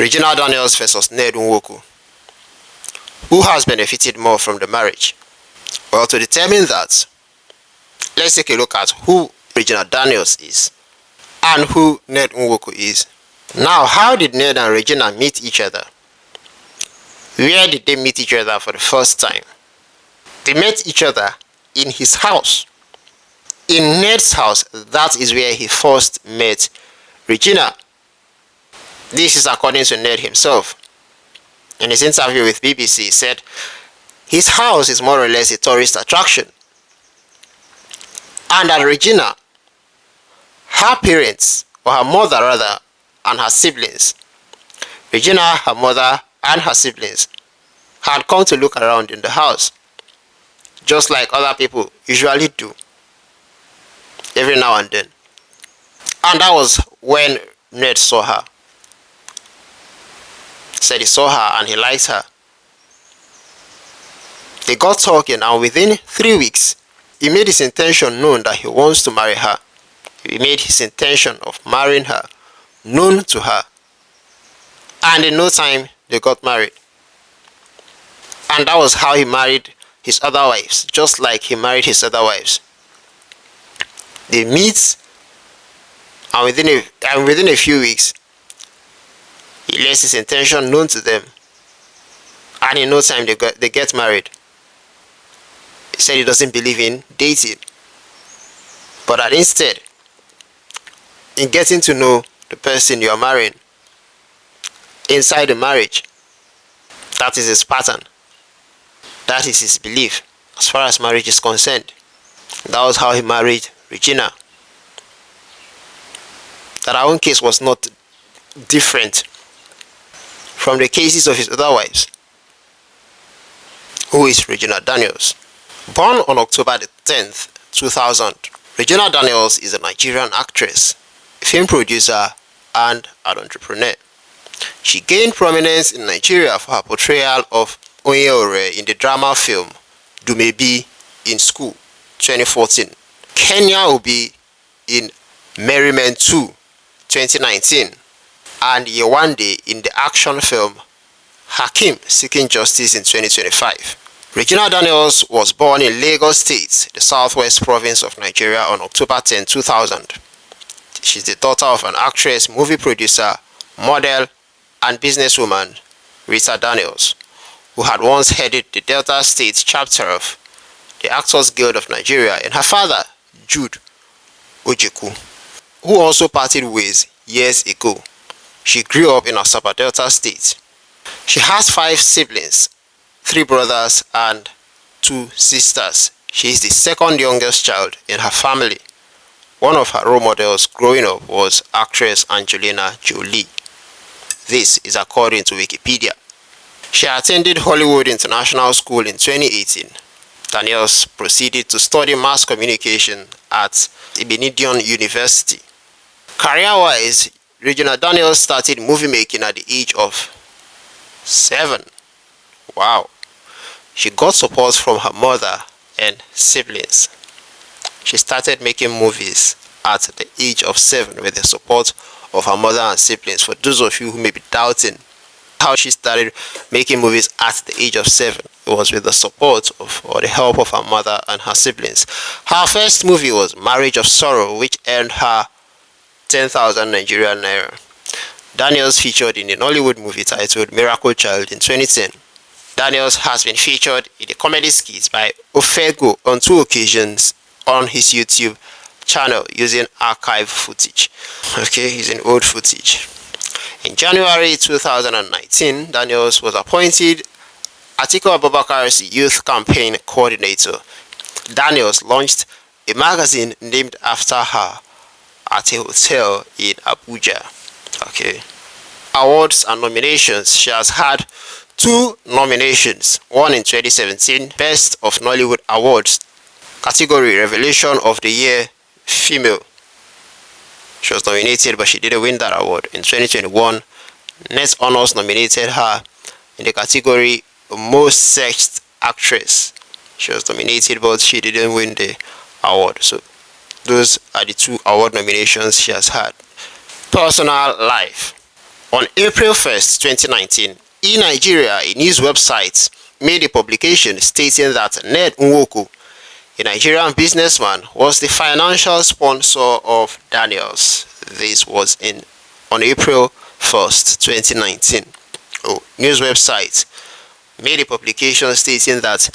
Regina Daniels versus Ned Nwoko. Who has benefited more from the marriage? Well, to determine that, let's take a look at who Regina Daniels is and who Ned Nwoko is. Now, how did Ned and Regina meet each other? Where did they meet each other for the first time? They met each other in his house. In Ned's house, that is where he first met Regina. This is according to Ned himself. In his interview with BBC, he said his house is more or less a tourist attraction. And that Regina, her parents, or her mother rather, and her siblings, Regina, her mother, and her siblings had come to look around in the house, just like other people usually do, every now and then. And that was when Ned saw her. Said he saw her and he liked her. They got talking, and within 3 weeks, he made his intention known that he wants to marry her. He made his intention of marrying her known to her. And in no time, they got married. And that was how he married his other wives, just like he married his other wives. They meet, and within a few weeks, he lets his intention known to them, and in no time they get married. He said he doesn't believe in dating, but that instead, in getting to know the person you are marrying inside the marriage, that is his pattern. That is his belief as far as marriage is concerned. That was how he married Regina. That our own case was not different from the cases of his other wives. Who is Regina Daniels? Born on October the 10th, 2000, Regina Daniels is a Nigerian actress, film producer, and an entrepreneur. She gained prominence in Nigeria for her portrayal of Onyeore in the drama film Dumebi in School 2014, Kenya Obi in Merriment 2 2019, and Yewande in the action film Hakim Seeking Justice in 2025. Regina Daniels was born in Lagos State, the southwest province of Nigeria, on October 10, 2000. She's the daughter of an actress, movie producer, model, and businesswoman, Rita Daniels, who had once headed the Delta State chapter of the Actors Guild of Nigeria, and her father, Jude Ojeku, who also parted ways years ago. She grew up in Asaba, Delta State. She has 5 siblings, 3 brothers and 2 sisters. She is the second youngest child in her family. One of her role models growing up was actress Angelina Jolie. This is according to Wikipedia. She attended Hollywood International School in 2018. Daniels proceeded to study mass communication at Ibinidion University. Career-wise, Regina Daniels started movie making at the age of 7. Wow. She got support from her mother and siblings. She started making movies at the age of 7 with the support of her mother and siblings. For those of you who may be doubting how she started making movies at the age of 7, it was with the support of or the help of her mother and her siblings. Her first movie was Marriage of Sorrow, which earned her 10,000 Nigerian naira. Daniels featured in a Nollywood movie titled Miracle Child in 2010. Daniels has been featured in the comedy skits by Ofego on 2 occasions on his YouTube channel using archive footage. Okay, using old footage. In January 2019, Daniels was appointed Atiku Abubakar's youth campaign coordinator. Daniels launched a magazine named after her at a hotel in Abuja. Okay. Awards and nominations. She has had 2 nominations. One in 2017, Best of Nollywood Awards, category Revelation of the Year Female. She was nominated, but she didn't win that award. In 2021, Net Honors nominated her in the category Most Sexed Actress. She was nominated, but she didn't win the award. So those are the 2 award nominations she has had. Personal life. On April 1st, 2019, eNigeria, a news website, made a publication stating that Ned Nwoko, a Nigerian businessman, was the financial sponsor of Daniels. This was on April 1st, 2019. News website made a publication stating that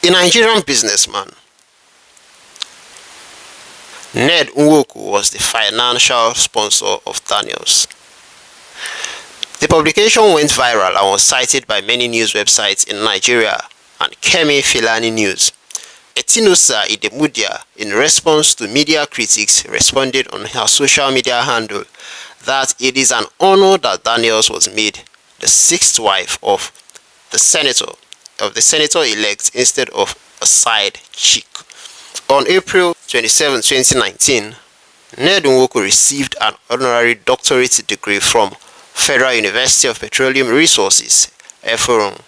a Nigerian businessman, Ned Nwoko, was the financial sponsor of Daniels. The publication went viral and was cited by many news websites in Nigeria and Kemi Filani News. Etinosa Idemudia, in response to media critics, responded on her social media handle that it is an honor that Daniels was made the sixth wife of the senator-elect instead of a side chick. On April 27, 2019, Ned Nwoko received an honorary doctorate degree from Federal University of Petroleum Resources, Eforum.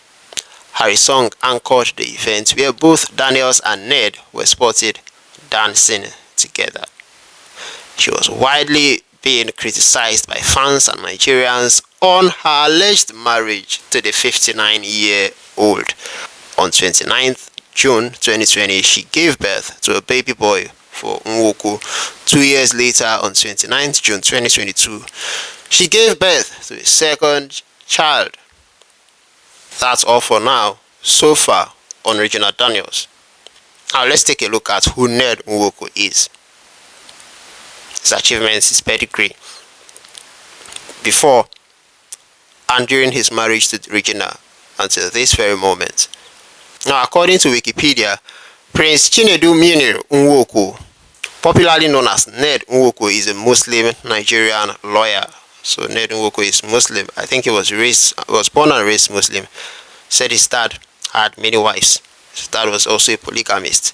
Harry Song anchored the event where both Daniels and Ned were spotted dancing together. She was widely being criticized by fans and Nigerians on her alleged marriage to the 59-year-old. On 29th June 2020, she gave birth to a baby boy for Nwoko. 2 years later, on 29th June 2022, she gave birth to a second child. That's all for now, so far on Regina Daniels. Now let's take a look at who Ned Nwoko is. His achievements, his pedigree, before and during his marriage to Regina until this very moment. Now, according to Wikipedia, Prince Chinedu Munir Nwoko, popularly known as Ned Nwoko, is a Muslim Nigerian lawyer. So Ned Nwoko is Muslim. I think he was born and raised Muslim. Said his dad had many wives. His dad was also a polygamist.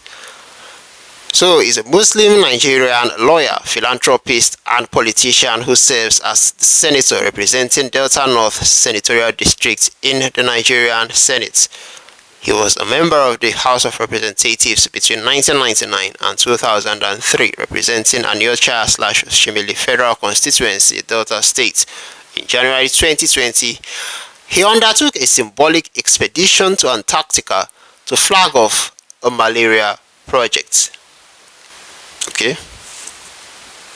So he's a Muslim Nigerian lawyer, philanthropist, and politician who serves as the senator representing Delta North Senatorial District in the Nigerian Senate. He was a member of the House of Representatives between 1999 and 2003, representing Aniocha/Oshimili Federal Constituency, Delta State. In January 2020, he undertook a symbolic expedition to Antarctica to flag off a malaria project. Okay.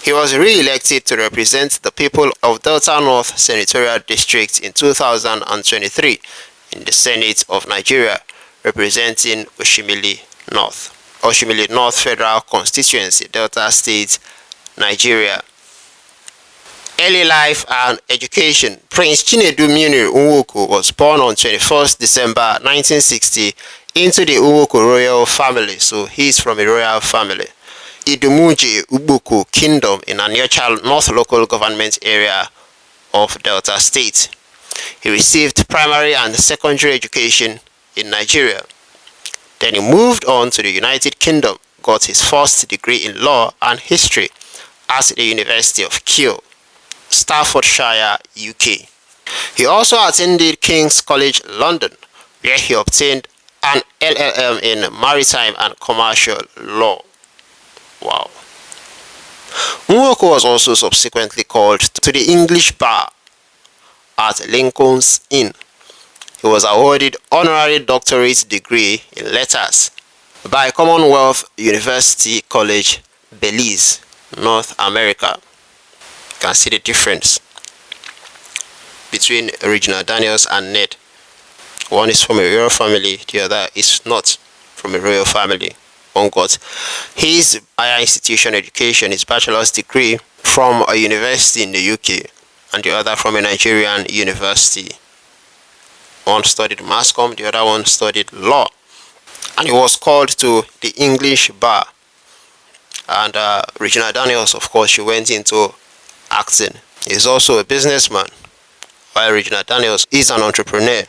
He was re-elected to represent the people of Delta North Senatorial District in 2023 in the Senate of Nigeria, representing Oshimili North Federal Constituency, Delta State, Nigeria. Early life and education. Prince Chinedu Munir Nwoko was born on 21st December 1960 into the Nwoko royal family, so he's from a royal family. Idumuji Uboko Kingdom in Aniocha North Local Government Area of Delta State. He received primary and secondary education in Nigeria. Then he moved on to the United Kingdom, got his first degree in law and history at the University of Kew, Staffordshire, UK. He also attended King's College London, where he obtained an LLM in Maritime and Commercial Law. Wow. Nwoko was also subsequently called to the English bar at Lincoln's Inn. He was awarded honorary doctorate degree in letters by Commonwealth University College, Belize, North America. You can see the difference between Regina Daniels and Ned. One is from a royal family, the other is not from a royal family. One got his higher institution education, his bachelor's degree from a university in the UK, and the other from a Nigerian university. One studied mass comm, the other one studied law. And he was called to the English bar. And Regina Daniels, of course, she went into acting. He's also a businessman, while Regina Daniels is an entrepreneur.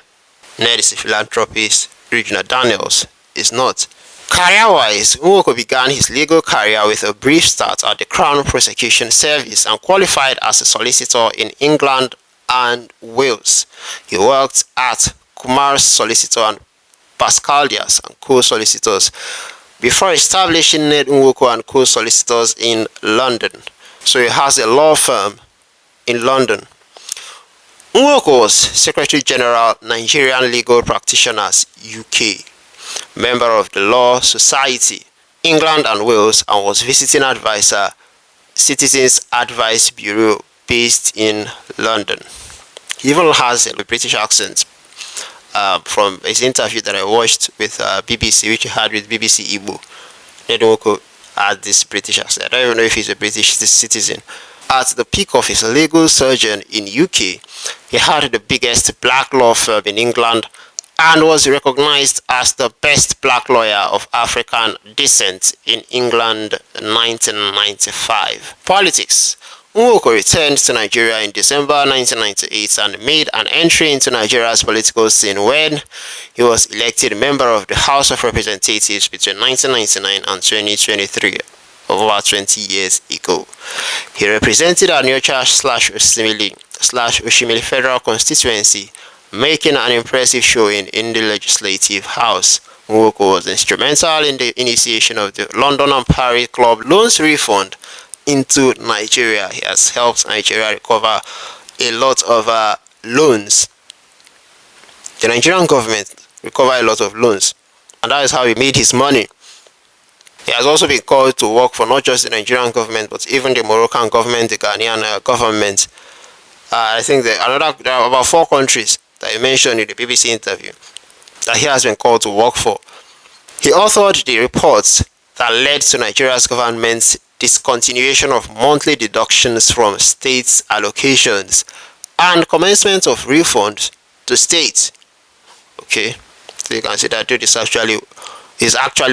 Ned is a philanthropist, Regina Daniels is not. Career-wise, Nwoko began his legal career with a brief start at the Crown Prosecution Service and qualified as a solicitor in England and Wales. He worked at Kumar's Solicitor and Pascal Dias and Co-Solicitors before establishing Ned Nwoko and Co-Solicitors in London. So he has a law firm in London. Nwoko was Secretary General, Nigerian Legal Practitioners UK, member of the Law Society, England and Wales, and was visiting advisor, Citizens Advice Bureau, based in London. He even has a British accent from his interview that I watched with BBC, which he had with BBC Igbo. Ned Nwoko had this British accent. I don't even know if he's a British citizen. At the peak of his legal surgeon in UK, he had the biggest black law firm in England and was recognized as the best black lawyer of African descent in England in 1995. Politics. Nwoko returned to Nigeria in December 1998 and made an entry into Nigeria's political scene when he was elected member of the House of Representatives between 1999 and 2023, over 20 years ago. He represented Aniocha/Oshimili Federal Constituency, making an impressive showing in the Legislative House. Nwoko was instrumental in the initiation of the London and Paris Club loans refund into Nigeria. He has helped Nigeria recover a lot of loans. The Nigerian government recovered a lot of loans, and that is how he made his money. He has also been called to work for not just the Nigerian government, but even the Moroccan government, the Ghanaian government. I think there are about 4 countries that he mentioned in the BBC interview that he has been called to work for. He authored the reports that led to Nigeria's government's discontinuation of monthly deductions from states' allocations and commencement of refunds to states. Okay, so you can see that dude is actually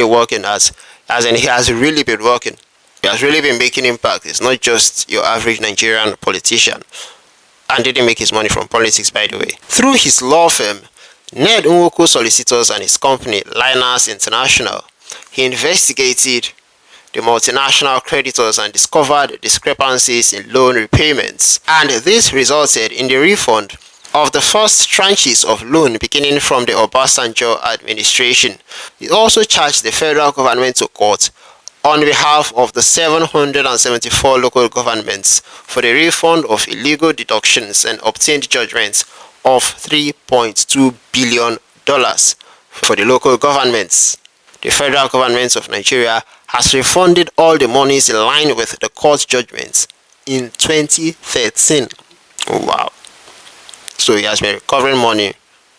working as in he has really been working. He has really been making impact. It's not just your average Nigerian politician, and didn't make his money from politics, by the way. Through his law firm, Ned Nwoko Solicitors, and his company, Liners International, he investigated the multinational creditors and discovered discrepancies in loan repayments, and this resulted in the refund of the first tranches of loan beginning from the Obasanjo administration. He also charged the federal government to court on behalf of the 774 local governments for the refund of illegal deductions and obtained judgments of $3.2 billion for the local governments. The federal government of Nigeria has refunded all the monies in line with the court judgments in 2013. Wow. So he has been recovering money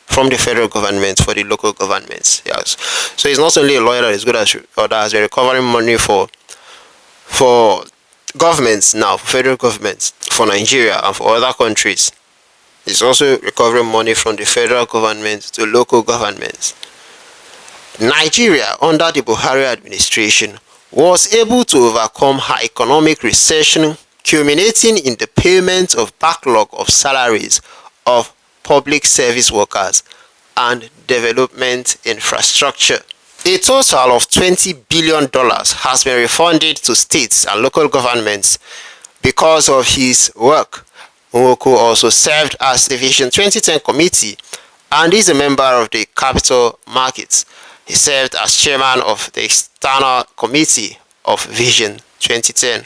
from the federal government for the local governments. Yes. So he's not only a lawyer that is good as that has been recovering money for governments now, for federal governments, for Nigeria and for other countries. He's also recovering money from the federal government to local governments. Nigeria, under the Buhari administration, was able to overcome her economic recession, culminating in the payment of backlog of salaries of public service workers and development infrastructure. A total of $20 billion has been refunded to states and local governments because of his work. Nwoko also served as the Vision 2010 committee and is a member of the Capital Markets. He served as chairman of the external committee of Vision 2010.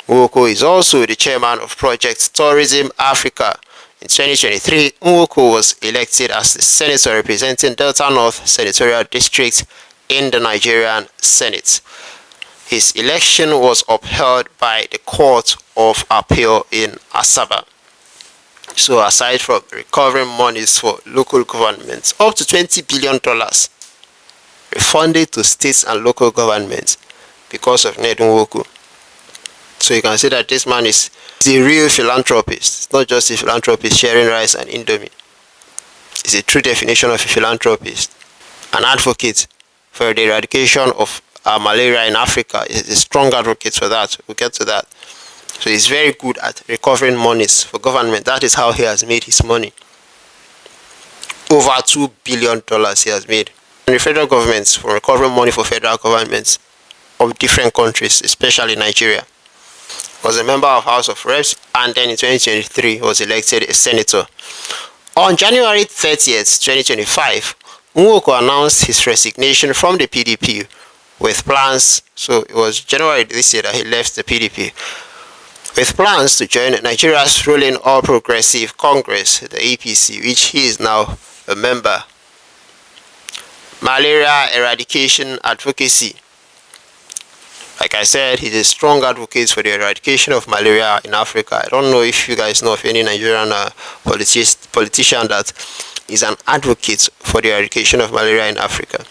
Nwoko is also the chairman of Project Tourism Africa. In 2023, Nwoko was elected as the senator representing Delta North Senatorial District in the Nigerian Senate. His election was upheld by the Court of Appeal in Asaba. So aside from recovering monies for local governments, up to $20 billion refunded to states and local governments because of Ned Nwoko. So you can see that this man is a real philanthropist. It's not just a philanthropist sharing rice and indomie. It's a true definition of a philanthropist. An advocate for the eradication of malaria in Africa. Is a strong advocate for that. We'll get to that. So he's very good at recovering monies for government. That is how he has made his money. Over $2 billion he has made. And the federal governments for recovering money for federal governments of different countries, especially Nigeria. Was a member of House of Reps, and then in 2023 was elected a senator. On January 30th, 2025, Nwoko announced his resignation from the PDP with plans. So it was January this year that he left the PDP with plans to join Nigeria's ruling All Progressive Congress, the APC, which he is now a member. Malaria eradication advocacy. Like I said, he's a strong advocate for the eradication of malaria in Africa. I don't know if you guys know of any Nigerian politician that is an advocate for the eradication of malaria in Africa.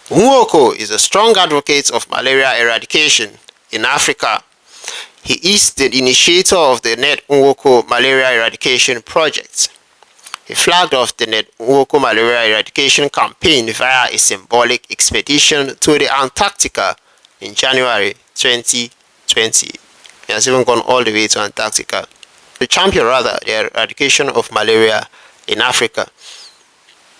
Nwoko is a strong advocate of malaria eradication in Africa. He is the initiator of the Ned Nwoko Malaria Eradication Project. He flagged off the Ned Nwoko Malaria Eradication Campaign via a symbolic expedition to the Antarctica in January 2020. He has even gone all the way to Antarctica to champion the eradication of malaria in Africa.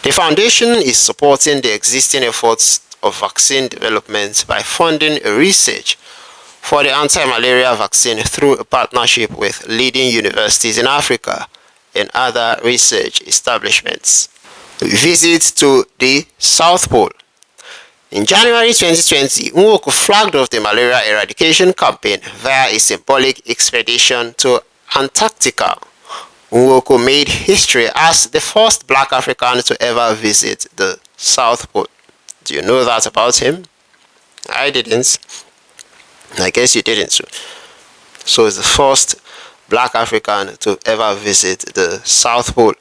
The foundation is supporting the existing efforts of vaccine development by funding research for the anti-malaria vaccine through a partnership with leading universities in Africa and other research establishments. Visit to the South Pole. In January 2020, Nwoko flagged off the malaria eradication campaign via a symbolic expedition to Antarctica. Nwoko made history as the first black African to ever visit the South Pole. Do you know that about him? I didn't. I guess you didn't. So he's the first black African to ever visit the South Pole.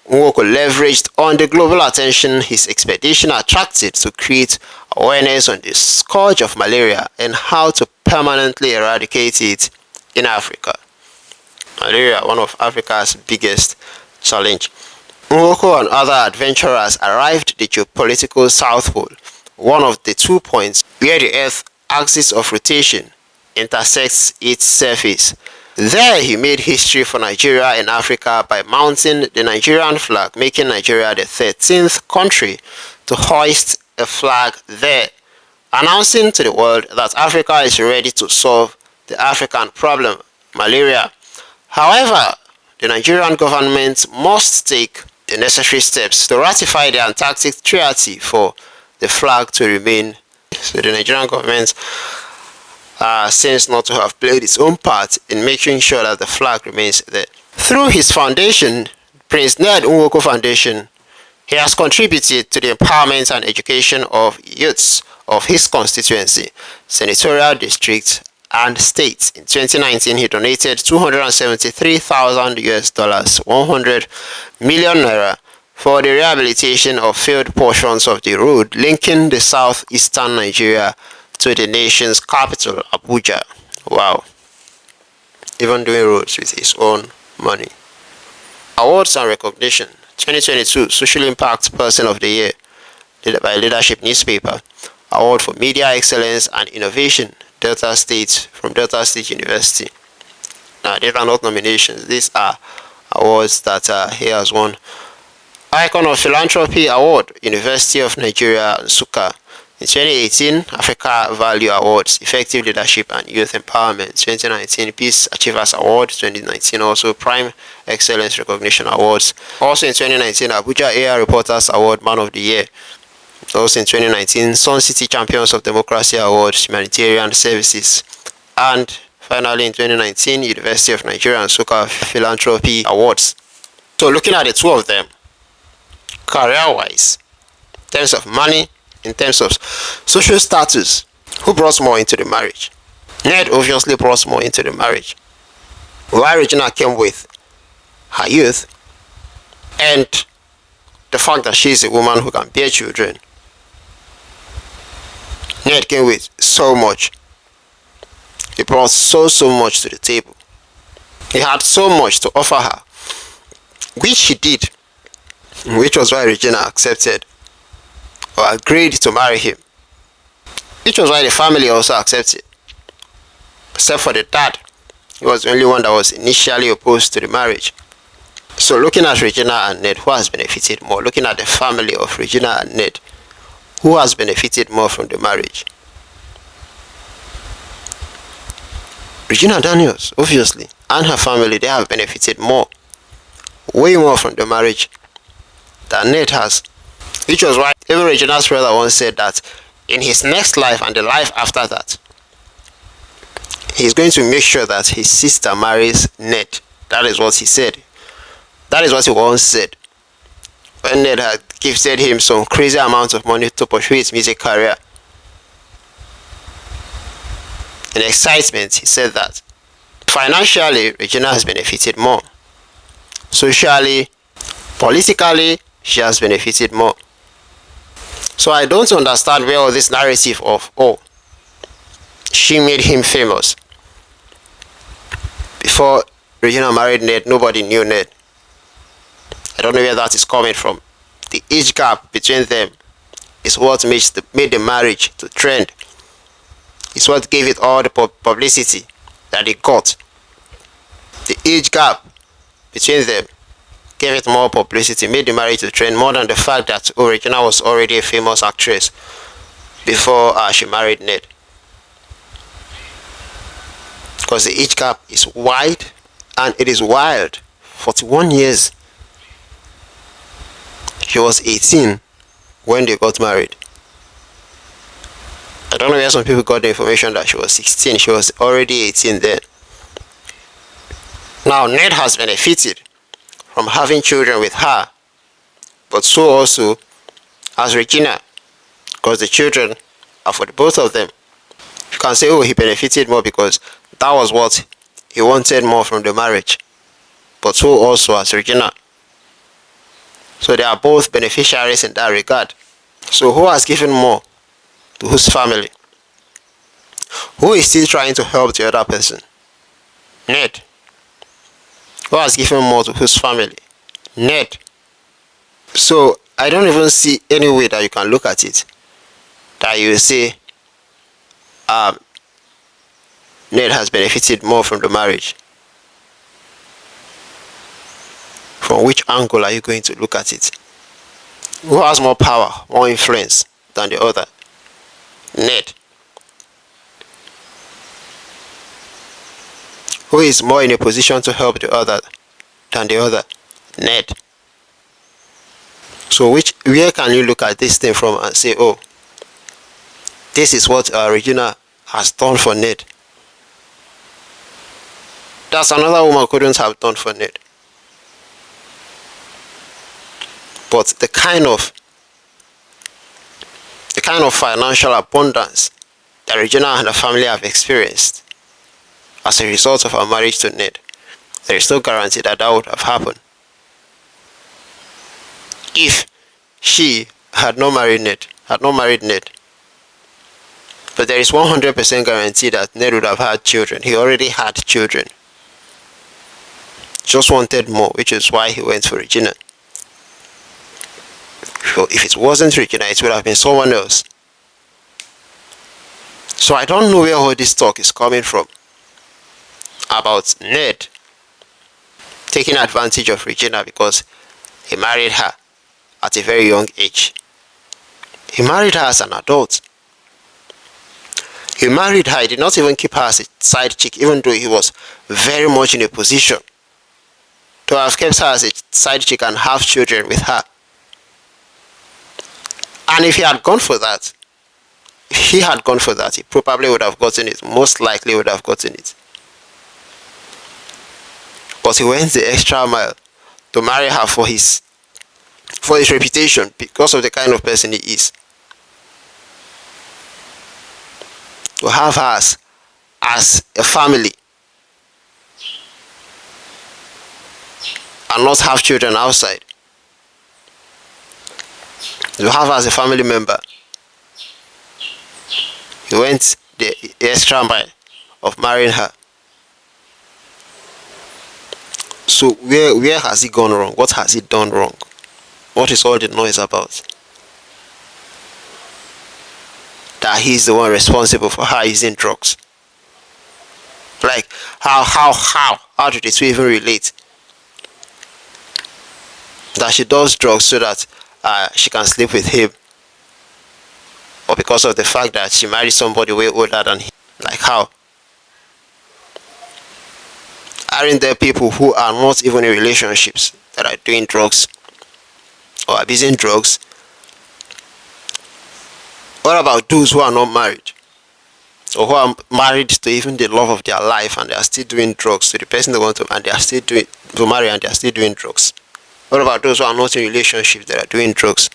Nwoko leveraged on the global attention his expedition attracted to create awareness on the scourge of malaria and how to permanently eradicate it in Africa. Malaria, one of Africa's biggest challenge. Nwoko and other adventurers arrived at the geopolitical South Pole, one of the 2 points where the Earth's axis of rotation intersects its surface. There he made history for Nigeria and Africa by mounting the Nigerian flag, making Nigeria the 13th country to hoist a flag there, announcing to the world that Africa is ready to solve the African problem, malaria. However, the Nigerian government must take the necessary steps to ratify the Antarctic Treaty for the flag to remain. So the Nigerian government seems not to have played its own part in making sure that the flag remains there. Through his foundation, Prince Ned Nwoko Foundation, he has contributed to the empowerment and education of youths of his constituency, senatorial district, and state. In 2019, he donated $273,000, 100 million naira, for the rehabilitation of failed portions of the road linking the southeastern Nigeria to the nation's capital, Abuja. Wow. Even doing roads with his own money. Awards and recognition. 2022 Social Impact Person of the Year by Leadership Newspaper. Award for Media Excellence and Innovation, Delta State, from Delta State University. Now, these are not nominations. These are awards that he has won. Icon of Philanthropy Award, University of Nigeria, Nsukka. In 2018, Africa Value Awards, Effective Leadership and Youth Empowerment. 2019, Peace Achievers Award. 2019, also Prime Excellence Recognition Awards. Also in 2019, Abuja AR Reporters Award, Man of the Year. Also in 2019, Sun City Champions of Democracy Awards, Humanitarian Services. And finally in 2019, University of Nigeria and Nsukka Philanthropy Awards. So looking at the two of them, career-wise, in terms of money, in terms of social status, who brought more into the marriage? Ned obviously brought more into the marriage. While Regina came with her youth and the fact that she is a woman who can bear children, Ned came with so much. He brought so much to the table. He had so much to offer her, which he did, which was why Regina accepted or agreed to marry him, which was why the family also accepted, except for the dad. He was the only one that was initially opposed to the marriage. So looking at Regina and Ned, who has benefited more? Looking at the family of Regina and Ned, who has benefited more from the marriage? Regina Daniels, obviously, and her family, they have benefited more, way more from the marriage than Ned has. Which was why even Regina's brother once said that in his next life and the life after that, he's going to make sure that his sister marries Ned. That is what he said. That is what he once said. When Ned had gifted him some crazy amount of money to pursue his music career. In excitement, he said that. Financially, Regina has benefited more. Socially, politically, she has benefited more. So I don't understand where all this narrative of, oh, she made him famous. Before Regina married Ned, nobody knew Ned. I don't know where that is coming from. The age gap between them is what made the marriage to trend. It's what gave it all the publicity that it got. The age gap between them gave it more publicity, made the marriage to trend more than the fact that Regina was already a famous actress before she married Ned. Because the age gap is wide and it is wild. 41 years. She was 18 when they got married. I don't know where some people got the information that she was 16. She was already 18 then. Now Ned has benefited from having children with her, but so also has Regina, because the children are for the both of them. You can say, oh, he benefited more because that was what he wanted more from the marriage, but so also has Regina. So they are both beneficiaries in that regard. So who has given more to whose family? Who is still trying to help the other person? Ned. Who has given more to whose family? Ned. So I don't even see any way that you can look at it that you say Ned has benefited more from the marriage. From which angle are you going to look at it? Who has more power, more influence than the other? Ned. Who is more in a position to help the other than the other? Ned. So where can you look at this thing from and say, oh, this is what Regina has done for Ned? That's another woman couldn't have done for Ned. But the kind of financial abundance that Regina and her family have experienced as a result of her marriage to Ned, there is no guarantee that that would have happened if she had not married Ned. But there is 100% guarantee that Ned would have had children. He already had children. Just wanted more, which is why he went for Regina. So if it wasn't Regina, it would have been someone else. So I don't know where all this talk is coming from about Ned taking advantage of Regina because he married her at a very young age. He married her as an adult. He married her, he did not even keep her as a side chick, even though he was very much in a position to have kept her as a side chick and have children with her. And if he had gone for that, he probably would have gotten it. Most likely would have gotten it. But he went the extra mile to marry her for his reputation, because of the kind of person he is. To have her as a family and not have children outside. To have her as a family member. He went the extra mile of marrying her. So where has he gone wrong? What has he done wrong? What is all the noise about? That he's the one responsible for her using drugs. Like, how do the two even relate? That she does drugs so that she can sleep with him, or because of the fact that she married somebody way older than him. Like how? Aren't there people who are not even in relationships that are doing drugs or abusing drugs? What about those who are not married? or who are married to even the love of their life and they are still doing drugs to the person they want to, and they are still doing to marry and they are still doing drugs? What about those who are not in relationships that are doing drugs?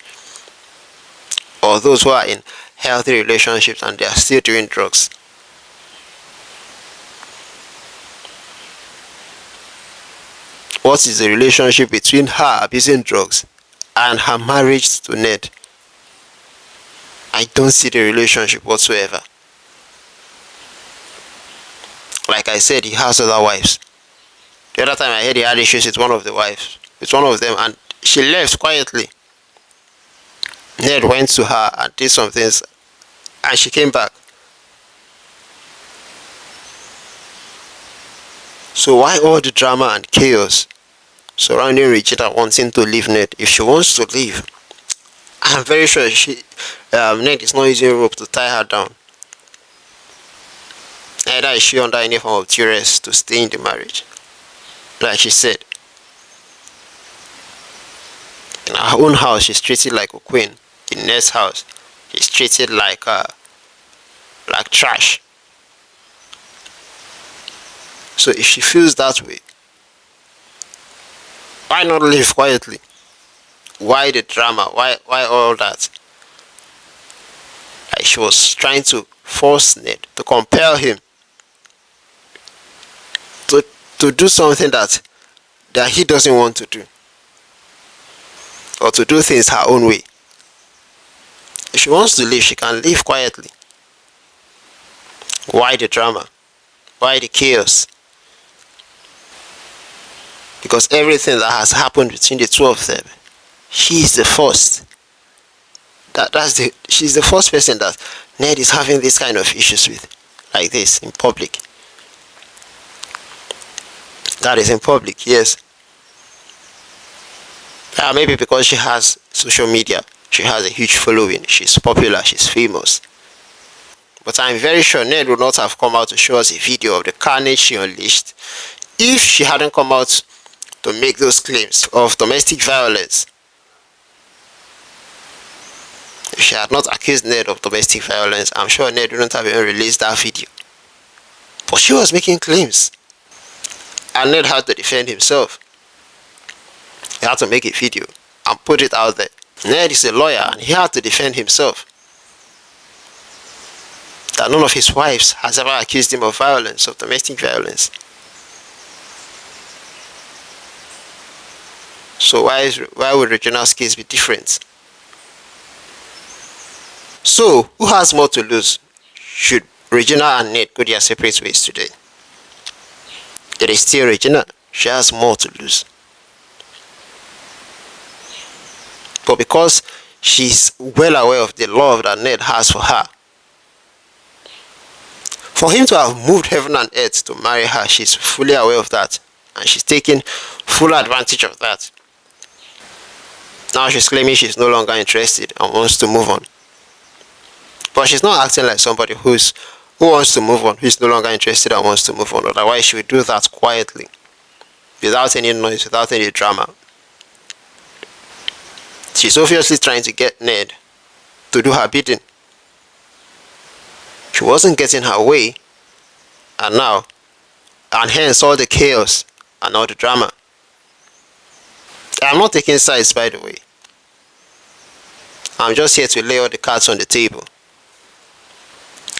Or those who are in healthy relationships and they are still doing drugs? What is the relationship between her abusing drugs and her marriage to Ned? I don't see the relationship whatsoever. Like I said, he has other wives. The other time I heard he had issues with one of the wives, with one of them, and she left quietly. Ned went to her and did some things, and she came back. So why all the drama and chaos surrounding Regina wanting to leave Ned? If she wants to leave, I'm very sure Ned is not using rope to tie her down. Neither is she under any form of duress to stay in the marriage. Like she said, in her own house, she's treated like a queen. In Ned's house, she's treated like trash. So if she feels that way, why not live quietly? Why the drama? Why all that? Like she was trying to force Ned, to compel him to do something that he doesn't want to do, or to do things her own way. If she wants to leave, she can leave quietly. Why the drama? Why the chaos? Because everything that has happened between the two of them, she is the first. She's the first person that Ned is having this kind of issues with, like this, in public. That is in public, yes. Maybe because she has social media, she has a huge following, she's popular, she's famous. But I'm very sure Ned would not have come out to show us a video of the carnage she unleashed if she hadn't come out to make those claims of domestic violence. If she had not accused Ned of domestic violence, I'm sure Ned wouldn't have even released that video. But she was making claims, and Ned had to defend himself. He had to make a video and put it out there. Ned is a lawyer and he had to defend himself. That none of his wives has ever accused him of violence, of domestic violence. So why would Regina's case be different? So, who has more to lose? Should Regina and Ned go their separate ways today? It is still Regina. She has more to lose. But because she's well aware of the love that Ned has for her, for him to have moved heaven and earth to marry her, she's fully aware of that. And she's taking full advantage of that. Now she's claiming she's no longer interested and wants to move on. But she's not acting like somebody who wants to move on, who's no longer interested and wants to move on. Otherwise, she would do that quietly, without any noise, without any drama. She's obviously trying to get Ned to do her bidding. She wasn't getting her way, and hence all the chaos and all the drama. I'm not taking sides, by the way. I'm just here to lay all the cards on the table.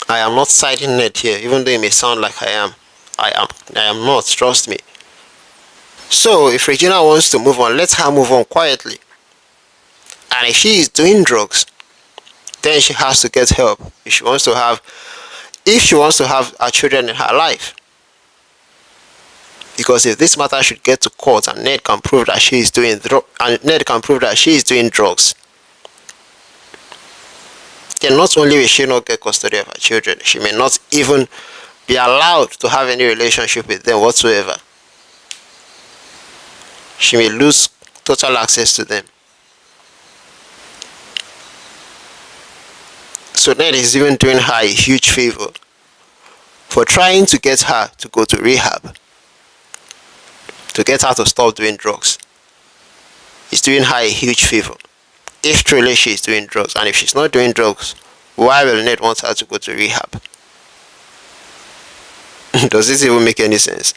I am not siding Ned here, even though it may sound like I am. I am not, trust me. So, if Regina wants to move on, let her move on quietly. And if she is doing drugs, then she has to get help if she wants to have her children in her life. Because if this matter should get to court and Ned can prove that she is doing drugs, then not only will she not get custody of her children, she may not even be allowed to have any relationship with them whatsoever. She may lose total access to them. So Ned is even doing her a huge favor for trying to get her to go to rehab, to get her to stop doing drugs. He's doing her a huge favor. If truly she is doing drugs, and if she's not doing drugs, why will Ned want her to go to rehab? Does this even make any sense?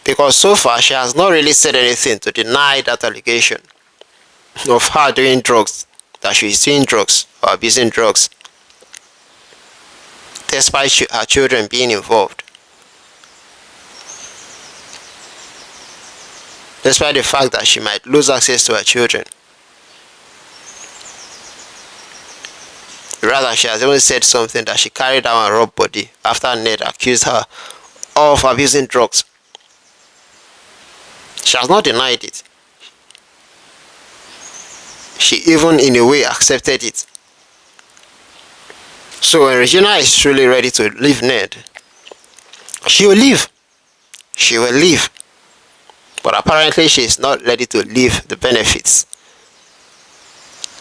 Because so far she has not really said anything to deny that allegation of her doing drugs, that she is doing drugs or abusing drugs, despite her children being involved. Despite the fact that she might lose access to her children. Rather, she has even said something that she carried out a rough body after Ned accused her of abusing drugs. She has not denied it. She even in a way accepted it. So when Regina is truly ready to leave Ned, she will leave. She will leave. But apparently she is not ready to leave the benefits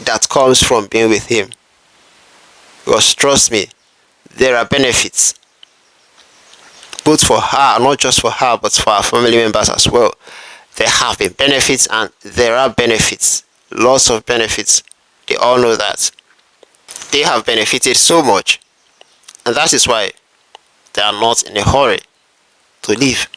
that comes from being with him. Because trust me, there are benefits. Both for her, not just for her, but for her family members as well. There have been benefits and there are benefits. Lots of benefits. They all know that. They have benefited so much. And that is why they are not in a hurry to leave.